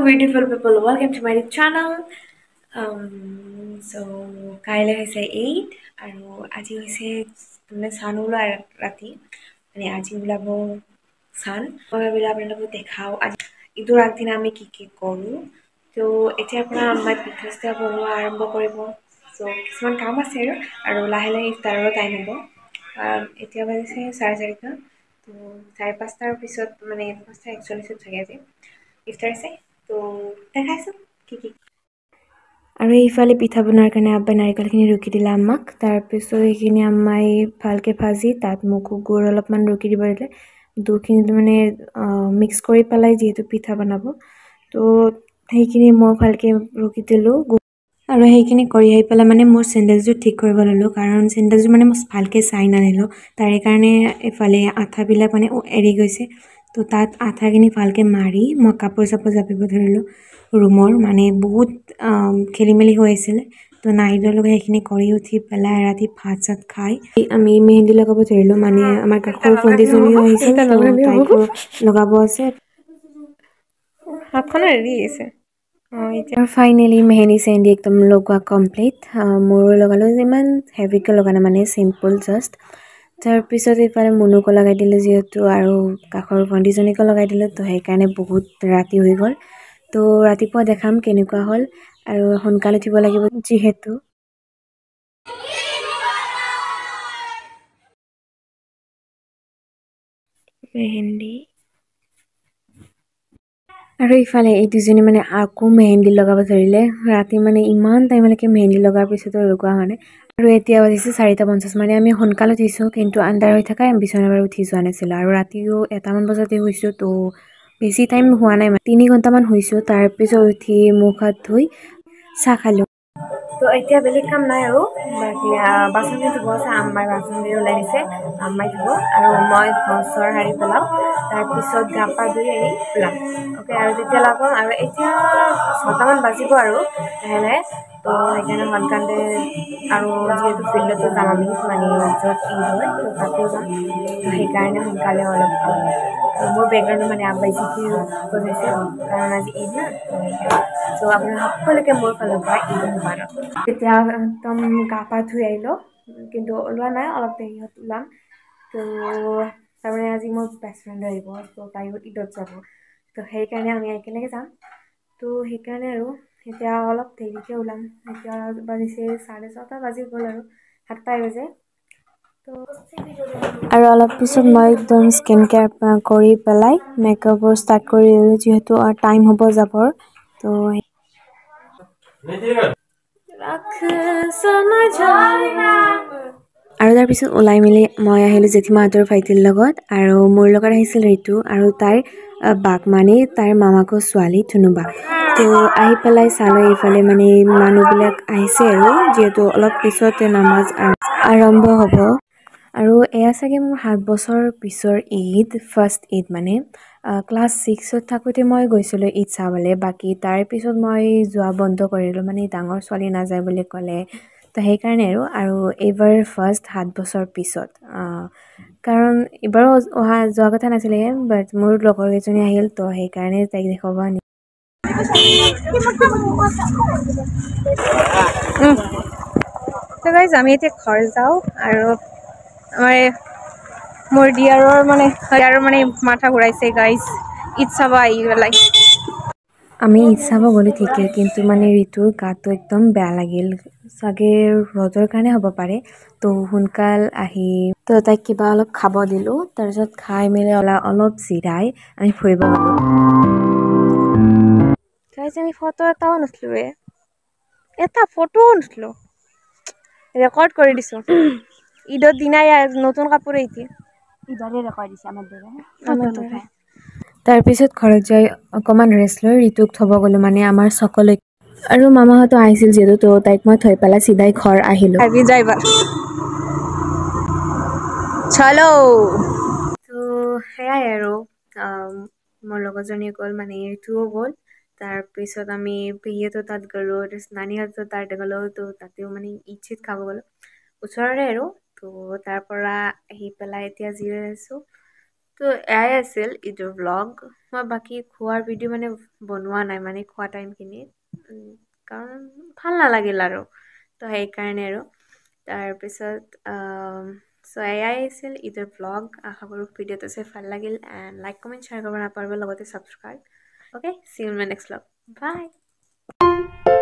beautiful people, welcome to my channel. So কাইলৈ হৈছে 8 আৰু আজি হৈছে মানে চান ওলোৱা ৰাতি মানে আজি ওলাব চান মই ভাবিলোঁ আপোনালোকক দেখাওঁ আজি ইটোৰ আগদিনা আমি কি কি কৰোঁ তো এতিয়াৰ পৰা আমাৰ পিঠা চিঠা বনোৱা আৰম্ভ কৰিব চ' কিছুমান কাম আছে আৰু লাহে লাহে ইফতাৰৰ টাইম হ'ব এতিয়া বাজিছে 4:30 তো 5:30 পিছত মানে 5:41 চাগে আজি ইফতাৰ আছে তো দেখাইছোঁ কি কি আৰু এইফালে পিঠা বনোৱাৰ কাৰণে আব্বাই নাৰিকলখিনি ৰুকি দিলে আম্মাক তাৰপিছত এইখিনি আম্মাই ভালকৈ ভাজি তাত মগু গুড় অলপমান ৰুকি দিব দিলে দুখিনি মানে মিক্স কৰি পেলাই যিহেতু পিঠা বনাব তো সেইখিনি মই ভালকৈ ৰুকি দিলোঁ আৰু সেইখিনি কৰি আহি পেলাই মানে মোৰ চেণ্ডেলযোৰ ঠিক কৰিব ল'লোঁ কাৰণ চেণ্ডেলযোৰ মানে মই ভালকৈ চাই নানিলোঁ তাৰে কাৰণে এফালে আঠাবিলাক মানে এৰি গৈছে তো তাত আঠাখিনি ভালকৈ মাৰি মই কাপোৰ চাপোৰ জাপিব ধৰিলোঁ ৰুমৰ মানে বহুত খেলি মেলি হৈ আছিল তো নাহিদৰ লগত সেইখিনি কৰি উঠি পেলাই ৰাতি ভাত চাত খাই আমি মেহেন্দি লগাব ধৰিলোঁ মানে আমাৰ কাষৰ ভণ্টিজনীও আহিছিল তাইকো লগাব আছে হাতখনো ৰেডি আছে এতিয়া ফাইনেলি মেহেন্দি চেহেন্দি একদম লগোৱা কমপ্লিট মোৰো লগালোঁ ইমান হেভিকৈ লগা নাই মানে চিম্পল জাষ্ট তাৰপিছত এইফালে মুনুকো লগাই দিলোঁ যিহেতু আৰু কাষৰ ভণ্টিজনীকো লগাই দিলোঁ তো সেইকাৰণে বহুত ৰাতি হৈ গ'ল তো ৰাতিপুৱা দেখাম কেনেকুৱা হ'ল আৰু সোনকালে উঠিব লাগিব যিহেতু মেহেন্দি আৰু ইফালে এই দুজনী মানে আকৌ মেহেন্দি লগাব ধৰিলে ৰাতি মানে ইমান টাইমলৈকে মেহেন্দি লগাৰ পিছতো লগোৱা হোৱা নাই আৰু এতিয়া বাজিছে 4:50 মানে আমি সোনকালে উঠিছোঁ কিন্তু আন্ধাৰ হৈ থকা বিচনাৰ পৰা উঠি যোৱা নাছিলোঁ আৰু ৰাতিও 1মান বজাতে শুইছোঁ তো বেছি টাইম হোৱা নাই 3 ঘণ্টামান শুইছোঁ তাৰপিছত উঠি মুখ হাত ধুই চাহ খালোঁ তো এতিয়া বেলেগ কাম নাই আৰু বাকী বাচনখিনি ধুব আছে আম্মাই বাচনখিনি ওলাই দিছে আম্মাই ধুব আৰু মই ঘৰ চৰ সাৰি পেলাওঁ তাৰপিছত গা পা ধুই আহি ওলাম অ'কে আৰু তেতিয়া লগাম আৰু এতিয়া 6টামান বাজিব আৰু লাহে লাহে তো সেইকাৰণে সোনকালে আৰু যিহেতু ফিল্ডতো যাম আমি মানে য'ত ঈদ হয় তো তাতো যাম তো সেইকাৰণে সোনকালে অলপ আৰু মোৰ বেকগ্ৰাউণ্ডত মানে আব্বাই জিকিৰ বজাইছে কাৰণ আজি ঈদ না চ' আপোনাৰ সকলোকে মোৰ ফালৰ পৰা ঈদ মুবাৰক এতিয়া একদম গা পা ধুই আহিলোঁ কিন্তু ওলোৱা নাই অলপ দেৰিত ওলাম তো তাৰমানে আজি মোৰ বেষ্ট ফ্ৰেণ্ড আহিব তো তাইও ঈদত যাব তো সেইকাৰণে আমি একেলগে যাম তো সেইকাৰণে আৰু এতিয়া অলপ দেৰিকৈ ওলাম এতিয়া বাজিছে 6:30 বাজি গ'ল আৰু 7টাই বাজে তো আৰু অলপ পিছত মই একদম স্কিন কেয়াৰ কৰি পেলাই মেকআপৰ ষ্টাৰ্ট কৰি দিলোঁ যিহেতু টাইম হ'ব যাবৰ তো আৰু তাৰপিছত ওলাই মেলি মই আহিলোঁ জেঠীমাহঁতৰ ভাইটিৰ লগত আৰু মোৰ লগত আহিছিল ঋতু আৰু তাইৰ বাক মানে তাইৰ মামাকৰ ছোৱালী ধুনুবা তো আহি পেলাই চালোঁ এইফালে মানে মানুহবিলাক আহিছে আৰু যিহেতু অলপ পিছতে নামাজ আৰম্ভ হ'ব আৰু এয়া চাগে মোৰ 7 বছৰ পিছৰ ঈদ ফাৰ্ষ্ট ঈদ মানে ক্লাছ 6ত থাকোঁতে মই গৈছিলোঁ ঈদ চাবলৈ বাকী তাৰ পিছত মই যোৱা বন্ধ কৰিলোঁ মানে ডাঙৰ ছোৱালী নাযায় বুলি ক'লে তো সেইকাৰণে আৰু এইবাৰ ফাৰ্ষ্ট 7 বছৰ পিছত কাৰণ এইবাৰো যোৱা কথা নাছিলে বাট মোৰ লগৰ কেইজনী আহিল তো সেইকাৰণে তাইক দেখাব তো গাইজ আমি এতিয়া ঘৰ যাওঁ আৰু আমাৰ মোৰ ডিয়াৰৰ মানে মাথা ঘূৰাইছে গাইজ ঈদ চাব আহি পেলাই আমি ঈদ চাব গ'লোঁ ঠিকেই কিন্তু মানে ঋতুৰ গাটো একদম বেয়া লাগিল চাগে ৰ'দৰ কাৰণে হ'ব পাৰে তো সোনকাল আহি তো তাইক কিবা অলপ খাব দিলোঁ তাৰপিছত খাই মেলি অলপ জিৰাই আমি ফুৰিব গ'লোঁ আমি ফটো এটাও নুঠিলোঁ এটা ফটোও নুঠিলোঁ ৰেকৰ্ড কৰি দিছোঁ ঈদৰ দিনাই নতুন কাপোৰ এতিয়া ঈদৰে ৰেকৰ্ড দিছে আমাৰ দৰে তাৰপিছত ঘৰত যাই অকণমান ৰেষ্ট লৈ ঋতুক থ'ব গ'লোঁ মানে আমাৰ সকলোৱে আৰু মামাহঁতো আহিছিল যিহেতু তো তাইক মই থৈ পেলাই চিধাই ঘৰ আহিলোঁ চলো তো সেয়াই আৰু মোৰ লগৰজনী গ'ল মানে ঋতুও গ'ল তাৰপিছত আমি পেহীহঁতৰ তাত গ'লোঁ তাৰপিছত নানীহঁতৰ তাত গ'লোঁ তো তাতেও মানে ঈদ চিদ খাব গ'লোঁ ওচৰৰে আৰু তো তাৰ পৰা আহি পেলাই এতিয়া জিৰাই আছোঁ তো এয়াই আছিল ঈদৰ ব্লগ মই বাকী খোৱাৰ ভিডিঅ' মানে বনোৱা নাই মানে খোৱা টাইমখিনিত কাৰণ ভাল নালাগিল আৰু তো সেইকাৰণে আৰু তাৰপিছত চ' এয়াই আছিল ঈদৰ ব্লগ আশা কৰোঁ ভিডিঅ'টো চাই ভাল লাগিল এণ্ড লাইক কমেণ্ট শ্বেয়াৰ কৰিব নাপাহৰিব লগতে subscribe okay see you in my next blog by